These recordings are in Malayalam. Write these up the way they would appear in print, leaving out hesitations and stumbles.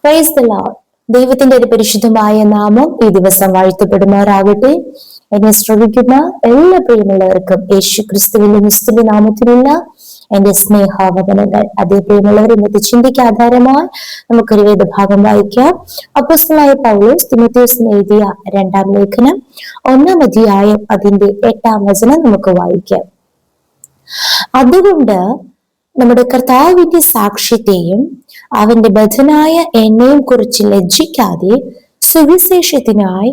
Price the Lord. ദൈവത്തിന്റെ ഒരു പരിശുദ്ധമായ നാമം ഈ ദിവസം വാഴ്ത്തപ്പെടുമാറാകട്ടെ. എന്നെ ശ്രവിക്കുന്ന എല്ലാ പ്രിയമുള്ളവർക്കും യേശു ക്രിസ്തുവിന്റെ നിസ്തുല നാമത്തിലുള്ള എന്റെ സ്നേഹാവദനങ്ങൾ. അതേ പ്രിയമുള്ളവർ, ഇന്നത്തെ ചിന്തയ്ക്ക് ആധാരമായി നമുക്കൊരു വേദഭാഗം വായിക്കാം. അപ്പോസ്തലനായ പൗലോസ് തിമോഥെയോസിന് എഴുതിയ 2-ാം ലേഖനം 1-ാം അധ്യായം അതിന്റെ 8-ാം വചനം നമുക്ക് വായിക്കാം. അതുകൊണ്ട് നമ്മുടെ കർത്താവിന്റെ സാക്ഷ്യത്തെയും അവന്റെ ബദ്ധനായ എന്നെയും കുറിച്ച് ലജ്ജിക്കാതെ സുവിശേഷത്തിനായി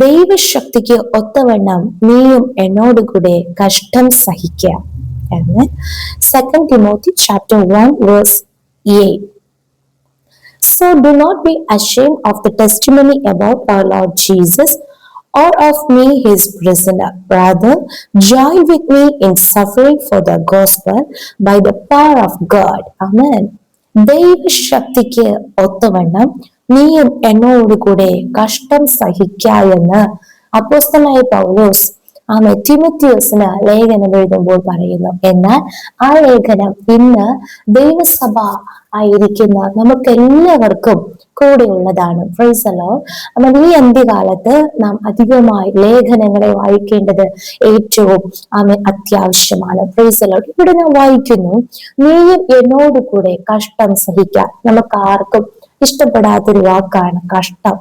ദൈവശക്തിക്ക് ഒത്തവണ്ണം നീയും എന്നോടുകൂടെ കഷ്ടം സഹിക്കാം എന്ന് 2 Timothy chapter 1 verse 8. So do not be ashamed of the testimony about our Lord Jesus or of me his prisoner. Rather, join with me in suffering for the gospel by the power of God. Amen. ദൈവശക്തിക്ക് ഒത്തവണ്ണം നീയും എന്നോടുകൂടെ കഷ്ടം സഹിക്കായെന്ന് അപ്പോസ്തലനായ പൗലോസ് തിമോഥെയോസിന് ലേഖനം എഴുതുമ്പോൾ പറയുന്നു. എന്നാൽ ആ ലേഖനം ഇന്ന് ദൈവസഭ ആയിരിക്കുന്ന നമുക്കെല്ലാവർക്കും കൂടെയുള്ളതാണ്. Price the Lord. ഈ അന്ത്യകാലത്ത് നാം അധികമായി ലേഖനങ്ങളെ വായിക്കേണ്ടത് ഏറ്റവും അത്യാവശ്യമാണ്. Price the Lord. ഇവിടെ നാം വായിക്കുന്നു, നീയും എന്നോട് കൂടെ കഷ്ടം സഹിക്കാം. നമുക്ക് ആർക്കും ഇഷ്ടപ്പെടാത്തൊരു വാക്കാണ് കഷ്ടം.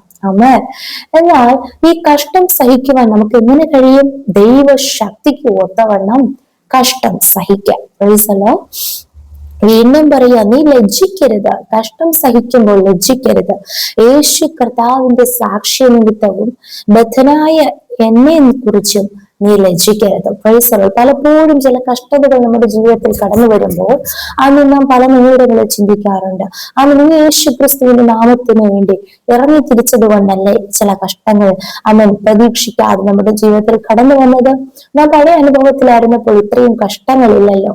എന്നാൽ ഈ കഷ്ടം സഹിക്കുവാൻ നമുക്ക് എങ്ങനെ കഴിയും? ദൈവശക്തിക്ക് ഒത്തവണ്ണം കഷ്ടം സഹിക്കാം. Price the Lord. വീണ്ടും പറയാ, നീ ലജ്ജിക്കരുത്. കഷ്ടം സഹിക്കുമ്പോൾ ലജ്ജിക്കരുത്. യേശു കർത്താവിന്റെ സാക്ഷ്യ നിമിത്തവും ബദ്ധനായ എന്നെ കുറിച്ചും നീ ലജ്ജിക്കരുത്. Price the Lord. പലപ്പോഴും ചില കഷ്ടതകൾ നമ്മുടെ ജീവിതത്തിൽ കടന്നു വരുമ്പോൾ അന്ന് നാം പല നിമിടങ്ങളിൽ ചിന്തിക്കാറുണ്ട്, നീ യേശു ക്രിസ്തുവിന്റെ നാമത്തിന് വേണ്ടി ഇറങ്ങി തിരിച്ചത് കൊണ്ടല്ലേ ചില കഷ്ടങ്ങൾ പ്രതീക്ഷിക്കാതെ നമ്മുടെ ജീവിതത്തിൽ കടന്നു വന്നത്? നാം പഴയ അനുഭവത്തിലായിരുന്നപ്പോൾ ഇത്രയും കഷ്ടങ്ങളില്ലല്ലോ.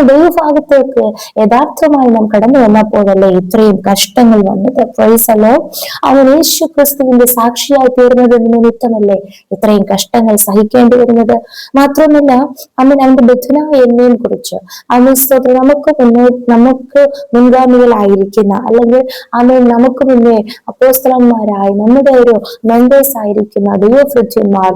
ദൈവഭാഗത്തേക്ക് യഥാർത്ഥമായി നാം കടന്നു വന്നപ്പോഴല്ലേ ഇത്രയും കഷ്ടങ്ങൾ വന്നത്? Price the Lord. യേശു ക്രിസ്തുവിന്റെ സാക്ഷിയായി തീർന്നത് നിമിത്തമല്ലേ ഇത്രയും കഷ്ടങ്ങൾ സഹിക്കേണ്ടി വരുന്നത്? മാത്രമല്ല അവന്റെ ബദ്ധനായ എന്നെയും കുറിച്ച് സ്തോത്രം നമുക്ക് മുൻഗാമികളായിരിക്കുന്ന, അല്ലെങ്കിൽ നമുക്ക് മുന്നേ അപ്പോസ്തലന്മാരായി നമ്മുടെ ഒരു മെമ്പേഴ്സ് ആയിരിക്കുന്ന ദൈവഭൃത്യന്മാർ,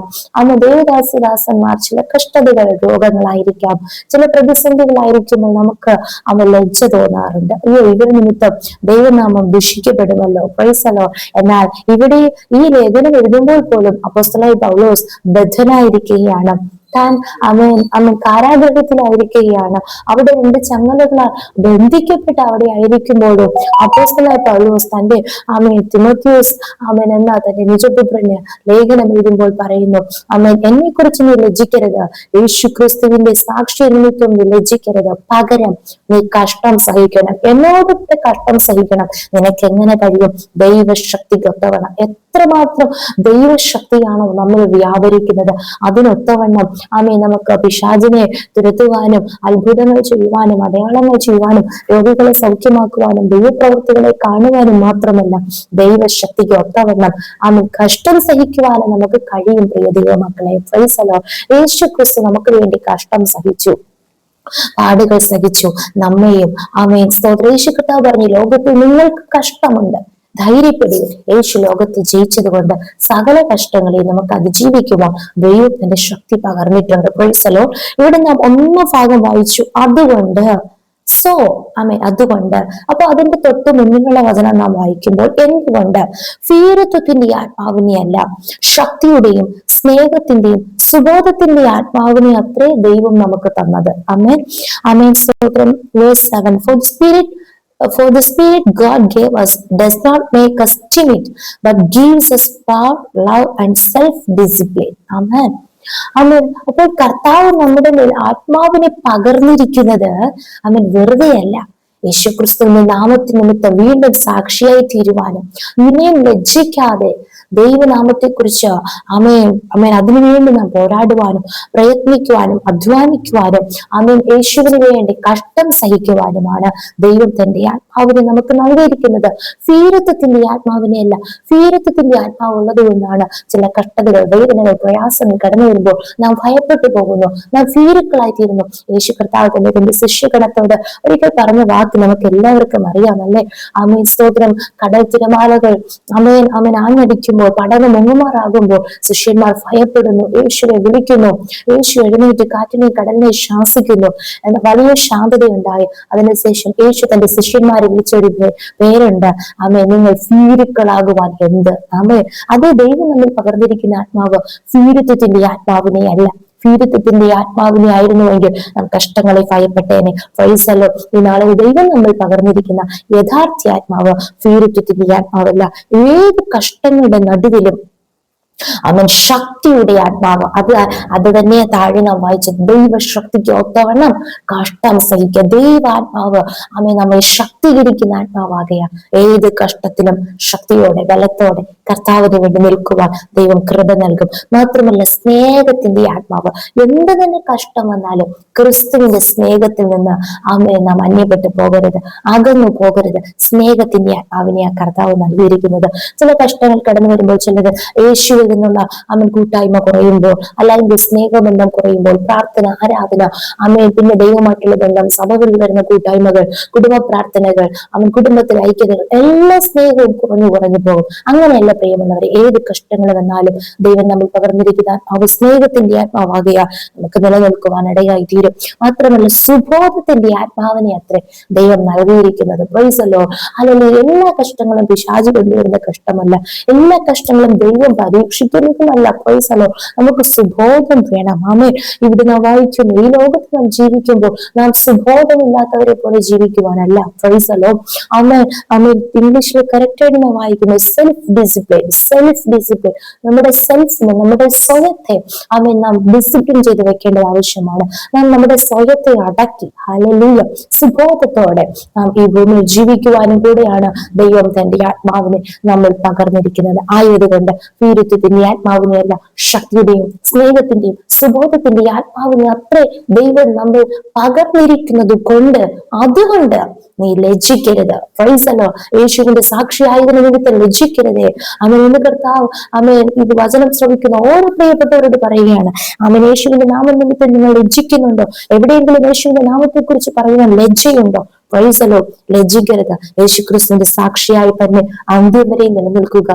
ദേവദാസിദാസന്മാർ ചില കഷ്ടതകൾ, രോഗങ്ങളായിരിക്കാം, ചില പ്രതിസന്ധികളായിരിക്കുമ്പോൾ നമുക്ക് ലജ്ജ തോന്നാറുണ്ട്. ഇവർ നിമിത്തം ദൈവനാമം ദുഷിക്കപ്പെടുമല്ലോ. Price the Lord. എന്നാൽ ഇവിടെ ഈ ലേഖനം എഴുതുമ്പോൾ പോലും അപ്പോസ്തലനായ പൗലോസ് ബദ്ധനായിരിക്കുകയാണ്. താൻ കാരാഗൃഹത്തിലായിരിക്കുകയാണ്. അവിടെ 2 ചങ്ങലകളാൽ ബന്ധിക്കപ്പെട്ട് അവിടെ ആയിരിക്കുമ്പോഴും അപ്പോസ്തലനായ പൗലോസ് തന്റെ തിമോഥെയോസ് എന്ന തന്റെ നിജപുത്രന് ലേഖനം എഴുതുമ്പോൾ പറയുന്നു, എന്നെ കുറിച്ച് നീ ലജ്ജിക്കരുത്, യേശു ക്രിസ്തുവിന്റെ സാക്ഷ്യ നിമിത്തം നീ ലജ്ജിക്കരുത്, പകരം നീ കഷ്ടം സഹിക്കണം. എന്നോടൊക്കെ കഷ്ടം സഹിക്കണം. നിനക്ക് എങ്ങനെ കഴിയും? ദൈവശക്തിക്കൊത്തവണ്ണം. എത്രമാത്രം ദൈവശക്തിയാണോ നമ്മൾ വ്യാപരിക്കുന്നത്, അതിനൊത്തവണ്ണം നമുക്ക് പിശാചിനെ തുരത്തുവാനും അത്ഭുതങ്ങൾ ചെയ്യുവാനും അടയാളങ്ങൾ ചെയ്യുവാനും രോഗികളെ സൗഖ്യമാക്കുവാനും ദൈവപ്രവൃത്തികളെ കാണുവാനും മാത്രമല്ല, ദൈവശക്തിക്ക് ഒത്തവണ്ണം കഷ്ടം സഹിക്കുവാനും നമുക്ക് കഴിയും. പ്രിയ ദൈവമക്കളെ, പ്രൈസ് ദി ലോർഡ്. യേശു ക്രിസ്തു നമുക്ക് വേണ്ടി കഷ്ടം സഹിച്ചു, പാടുകൾ സഹിച്ചു. നമ്മയും സ്തോത്രം. യേശു കർത്താവ് പറഞ്ഞു, ലോകത്തിൽ നിങ്ങൾക്ക് കഷ്ടമുണ്ട്, ധൈര്യപ്പെടുക, യേശു ലോകത്തെ ജയിച്ചത് കൊണ്ട് സകല കഷ്ടങ്ങളെ നമുക്ക് അതിജീവിക്കുവാൻ ദൈവത്തിന്റെ ശക്തി പകർന്നിട്ടുണ്ട്. Praise the Lord. ഇവിടെ നാം 1 ഭാഗം വായിച്ചു. അതുകൊണ്ട് അതുകൊണ്ട് അപ്പൊ അതിന്റെ തൊട്ട് മുന്നിലുള്ള വചനം നാം വായിക്കുമ്പോൾ, എന്തുകൊണ്ട്? ഭീരുത്വത്തിന്റെ ആത്മാവിനെയല്ല, ശക്തിയുടെയും സ്നേഹത്തിന്റെയും സുബോധത്തിന്റെ ആത്മാവിനെ അത്രേ ദൈവം നമുക്ക് തന്നത്. ആമേൻ, ആമേൻ, സ്തോത്രം. Verse 7. For the spirit God gave us does not make us timid, but gives us power, love and self-discipline. Amen. അപ്പോൾ കർത്താവ് നമ്മുടെ മേൽ ആത്മാവിനെ പകർന്നിരിക്കുന്നത് വെറുതെയല്ല. യേശുക്രിസ്തുവിന്റെ നാമത്തിന് നിമിത്തം വീണ്ടും സാക്ഷിയായി തീരുവാനും, ഇനിയും ലജ്ജിക്കാതെ ദൈവനാമത്തെക്കുറിച്ച് അമേൻ അമേൻ അതിനുവേണ്ടി നാം പോരാടുവാനും പ്രയത്നിക്കുവാനും അധ്വാനിക്കുവാനും അമേൻ യേശുവിന് വേണ്ടി കഷ്ടം സഹിക്കുവാനുമാണ് ദൈവം തന്റെ ആത്മാവിനെ നമുക്ക് നൽകിയിരിക്കുന്നത്. ഭീരുത്വത്തിന്റെ ആത്മാവിനെയല്ല. ഭീരുത്വത്തിന്റെ ആത്മാവ് ഉള്ളത് കൊണ്ടാണ് ചില കഷ്ടതകൾ, വേദനകൾ, പ്രയാസങ്ങൾ കടന്നു വരുമ്പോൾ നാം ഭയപ്പെട്ടു പോകുന്നു, നാം ഭീരുക്കളായി തീരുന്നു. യേശു കർത്താവ് തന്റെ ശിഷ്യഗണത്തോട് ഒരിക്കൽ പറഞ്ഞ വാക്ക് നമുക്ക് എല്ലാവർക്കും അറിയാമല്ലേ? അമേൻ സ്തോത്രം. കടൽ തിരമാലകൾ അമേൻ അമേൻ ആഞ്ഞടിക്കുമ്പോൾ, പഠനം മുങ്ങുമാറാകുമ്പോൾ ശിഷ്യന്മാർ ഭയപ്പെടുന്നു, യേശുവെ വിളിക്കുന്നു. യേശു എഴുന്നേറ്റ് കാറ്റിനെ കടലിനെ ശാസിക്കുന്നു. എന്ന വലിയ ശാന്തതയുണ്ടായി. അതിനുശേഷം യേശു തന്റെ ശിഷ്യന്മാരെ വിളിച്ചൊരു പേരുണ്ട്. അമേ നിങ്ങൾ ഭീരുക്കളാകുവാൻ എന്ത്? അമേ അതേ ദൈവം നമ്മൾ പകർന്നിരിക്കുന്ന ആത്മാവ് ഭീരുത്വത്തിന്റെ ആത്മാവിനെ അല്ല. ഭീരുത്വത്തിന്റെ ആത്മാവിനെ ആയിരുന്നുവെങ്കിൽ നാം കഷ്ടങ്ങളെ ഭയപ്പെട്ടേനെ. ഫൈസലോ ഈ നാളെ ദൈവം നമ്മൾ പകർന്നിരിക്കുന്ന യഥാർത്ഥ ആത്മാവ് ഭീരുത്വത്തിന്റെ ആത്മാവല്ല. ഏത് കഷ്ടങ്ങളുടെ നടുവിലും അവൻ ശക്തിയുടെ ആത്മാവ്. അത് തന്നെ താഴെ നാം വായിച്ചത്. ദൈവശക്തിക്ക് ഒത്തവണ്ണം കഷ്ടം സഹിക്കുക. ദൈവാത്മാവ് അവൻ നമ്മെ ശക്തീകരിക്കുന്ന ആത്മാവാകയാ. ഏത് കഷ്ടത്തിലും ശക്തിയോടെ ബലത്തോടെ കർത്താവിന് വേണ്ടി നിൽക്കുവാൻ ദൈവം കൃപ നൽകും. മാത്രമല്ല സ്നേഹത്തിന്റെ ആത്മാവ്. എന്ത് തന്നെ കഷ്ടം വന്നാലും ക്രിസ്തുവിന്റെ സ്നേഹത്തിൽ നിന്ന് നാം അന്യപ്പെട്ടു പോകരുത്, അകന്നു പോകരുത്. സ്നേഹത്തിന്റെ ആത്മാവിനെ ആ കർത്താവ് നൽകിയിരിക്കുന്നത്. ചില കഷ്ടങ്ങൾ കടന്നു വരുമ്പോൾ ചിലത് യേശുവിൽ നിന്നുള്ള കൂട്ടായ്മ കുറയുമ്പോൾ, അല്ലെങ്കിൽ സ്നേഹബന്ധം കുറയുമ്പോൾ, പ്രാർത്ഥന, ആരാധന, പിന്നെ ദൈവമായിട്ടുള്ള ബന്ധം, സഭകളിൽ വരുന്ന കൂട്ടായ്മകൾ, കുടുംബ പ്രാർത്ഥനകൾ, കുടുംബത്തിലെ ഐക്യതകൾ, എല്ലാ സ്നേഹവും കുറഞ്ഞു പോകും. അങ്ങനെയല്ല പ്രിയമുള്ളവരെ, ഏത് കഷ്ടങ്ങൾ വന്നാലും ദൈവം നമ്മൾ പകർന്നിരിക്കുന്ന സ്നേഹത്തിന്റെ ആത്മാവാകയാൽ നമുക്ക് നിലനിൽക്കുവാൻ ഇടയായി തീരും. മാത്രമല്ല സുബോധത്തിന്റെ ആത്മാവിനെ അത്രേ ദൈവം നൽകിയിരിക്കുന്നത്. പ്രൈസല്ലോ. അല്ലെങ്കിൽ എല്ലാ കഷ്ടങ്ങളും പിശാച് കൊണ്ടുവരുന്ന കഷ്ടമല്ല, എല്ലാ കഷ്ടങ്ങളും ദൈവം പരീക്ഷിക്കുന്നതുമല്ല. പ്രൈസല്ലോ. നമുക്ക് സുബോധം വേണം. ആമേൻ. ഇവിടെ നാം വായിക്കുന്നു, ഈ ലോകത്ത് നാം ജീവിക്കുമ്പോൾ നാം സുബോധമില്ലാത്തവരെ പോലെ ജീവിക്കുവാനല്ല. പ്രൈസല്ലോ. ആമേൻ ആമേൻ. ഇംഗ്ലീഷിൽ കറക്റ്റായിട്ട് നാം വായിക്കുന്നു സെൽഫ് ഡിസിപ്ലിൻ. Self discipline. നമ്മുടെ സെൽഫിനെ, നമ്മുടെ സ്വയത്തെ നാം ഡിസിപ്ലിൻ ചെയ്ത് വെക്കേണ്ടത് ആവശ്യമാണ്. നാം നമ്മുടെ സ്വയത്തെ അടക്കി ഹല്ലേലൂയ സുബോധത്തോടെ നാം ഈ ഭൂമിയിൽ ജീവിക്കുവാനും കൂടെയാണ് ദൈവം തന്റെ ആത്മാവിനെ നമ്മൾ പകർന്നിരിക്കുന്നത്. ആയതുകൊണ്ട് ഭീരുത്വത്തിന്റെ ആത്മാവിനെയല്ല, ശക്തിയുടെയും സ്നേഹത്തിന്റെയും സുബോധത്തിന്റെ ആത്മാവിനെ അത്രേ ദൈവം നമ്മൾ പകർന്നിരിക്കുന്നത് കൊണ്ട് അതുകൊണ്ട് നീ ലജ്ജിക്കരുത്. പ്രൈസല്ലോ. യേശുവിന്റെ സാക്ഷിയായതിനു നിമിത്തം ലജ്ജിക്കരുതേ. ഇന്ന് കർത്താവ് ഇത് വചനം ശ്രമിക്കുന്ന ഓരോ പ്രിയപ്പെട്ടവരോട് പറയുകയാണ്. യേശുവിന്റെ നാമം നിമിത്തം നിങ്ങൾ ലജ്ജിക്കുന്നുണ്ടോ? എവിടെയെങ്കിലും യേശുവിന്റെ നാമത്തെ കുറിച്ച് പറയുവാൻ ലജ്ജയുണ്ടോ? പ്രൈസല്ലോ. ലജ്ജിക്കരുത്. യേശു ക്രിസ്തുവിന്റെ സാക്ഷിയായി തന്നെ അന്ത്യം വരെ നിലനിൽക്കുക.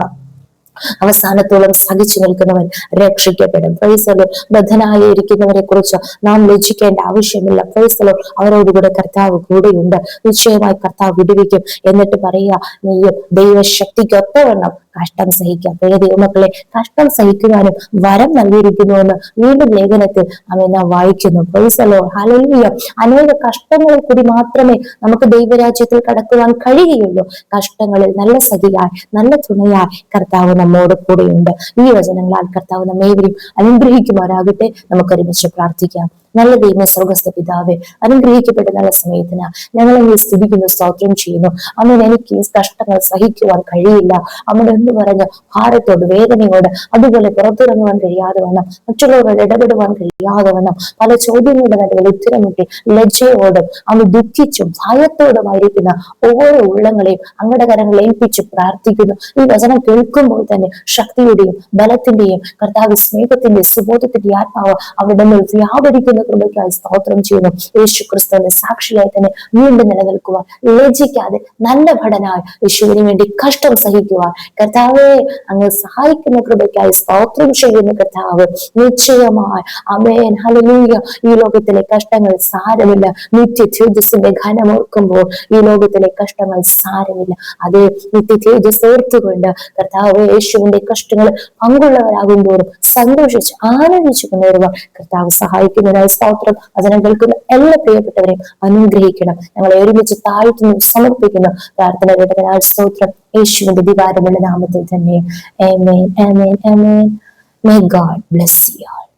അവസാനത്തോളം സഹിച്ചു നിൽക്കുന്നവൻ രക്ഷിക്കപ്പെടും. പ്രൈസലോ. ബദ്ധനായി ഇരിക്കുന്നവരെ കുറിച്ച് നാം ലജ്ജിക്കേണ്ട ആവശ്യമില്ല. പ്രൈസലോ. അവരോടുകൂടെ കർത്താവ് കൂടെയുണ്ട്. നിശ്ചയമായി കർത്താവ് വിടുവിക്കും. എന്നിട്ട് പറയുക, നീയും ദൈവശക്തിക്കൊത്തവണ്ണം കഷ്ടം സഹിക്കാം. പ്രിയ ദൈവമക്കളെ, കഷ്ടം സഹിക്കുവാനും വരം നൽകിയിരിക്കുന്നുവെന്ന് വീണ്ടും ലേഖനത്തിൽ നാം വായിക്കുന്നു. പ്രൈസലോ. ഹല്ലേലൂയ. അനേക കഷ്ടങ്ങളിൽ കൂടി മാത്രമേ നമുക്ക് ദൈവരാജ്യത്തിൽ കടക്കുവാൻ കഴിയുകയുള്ളൂ. കഷ്ടങ്ങളിൽ നല്ല സഖിയായി, നല്ല തുണയായി കർത്താവ് നമ്മോട് കൂടെയുണ്ട്. ഈ വചനങ്ങളാൽ കർത്താവ് നമ്മേവരെയും അനുഗ്രഹിക്കുമാറാകട്ടെ. നമുക്കൊരുമിച്ച് പ്രാർത്ഥിക്കാം. നല്ല ദൈവ സ്വർഗ്ഗസ്ഥ പിതാവേ, അനുഗ്രഹിക്കപ്പെട്ട നല്ല സമയത്തിന് ഞങ്ങളെ സ്തുതിക്കുന്നു, സ്തോത്രം ചെയ്യുന്നു. എനിക്ക് ഈ കഷ്ടങ്ങൾ സഹിക്കുവാൻ കഴിയില്ല എന്ന് പറഞ്ഞ് ഭാരത്തോട്, വേദനയോട്, അതുപോലെ പുറത്തിറങ്ങുവാൻ കഴിയാതെ വണ്ണം, മറ്റുള്ളവരോട് ഇടപെടുവാൻ കഴിയാതെ വണ്ണം, പല ചോദ്യങ്ങളുടെ നടുവിൽ ഉത്തരമുട്ടി ലജ്ജയോടും ദുഃഖിച്ചും ഭയത്തോടുമായിരിക്കുന്ന ഓരോ ഉള്ളങ്ങളെയും അങ്ങയുടെ കരങ്ങൾ ഏൽപ്പിച്ച് പ്രാർത്ഥിക്കുന്നു. ഈ വചനം കേൾക്കുമ്പോൾ തന്നെ ശക്തിയുടെയും ബലത്തിന്റെയും കർത്താവ് സ്നേഹത്തിന്റെ സുബോധത്തിന്റെ ആത്മാവ് അവിടെ മേൽ വ്യാപരിക്കുന്ന കൃപയ്ക്കായി സ്തോത്രം ചെയ്യുന്നു. യേശു ക്രിസ്തുവിന്റെ സാക്ഷിയായി തന്നെ വീണ്ടും നിലനിൽക്കുവാൻ, ലജ്ജിക്കാതെ നല്ല ഭടനായി യേശുവിന് വേണ്ടി കഷ്ടം സഹിക്കുവാൻ കർത്താവെ അങ്ങ് സഹായിക്കുന്ന കൃപയ്ക്കായി സ്തോത്രം ചെയ്യുന്ന കർത്താവ്. നിശ്ചയമായി ആമേൻ ഹല്ലേലൂയ. ഈ ലോകത്തിലെ കഷ്ടങ്ങൾ സാരമില്ല. നിത്യ തേജസ്സിന്റെ ഘനം ഓർക്കുമ്പോൾ ഈ ലോകത്തിലെ കഷ്ടങ്ങൾ സാരമില്ല. അതേ നിത്യ തേജസ് ഓർത്തുകൊണ്ട് കർത്താവ് യേശുവിന്റെ കഷ്ടങ്ങൾ പങ്കുള്ളവരാകുമ്പോഴും സന്തോഷിച്ച് ആനന്ദിച്ചു കൊണ്ടുവരുവാൻ കർത്താവ് സഹായിക്കുന്നതിനായി സ്തോത്രം. വചനം കേൾക്കുന്ന എല്ലാ പ്രിയപ്പെട്ടവരെയും അനുഗ്രഹിക്കണം. ഞങ്ങളെ ഒരുമിച്ച് താഴ്ത്തുന്നു, സമർപ്പിക്കുന്നു. പ്രാർത്ഥന കേട്ടതിനാൽ സ്തോത്രം. യേശുവിന്റെ വികാരമുള്ള നാമത്തിൽ തന്നെ. ആമേൻ, ആമേൻ, ആമേൻ. May God bless you all.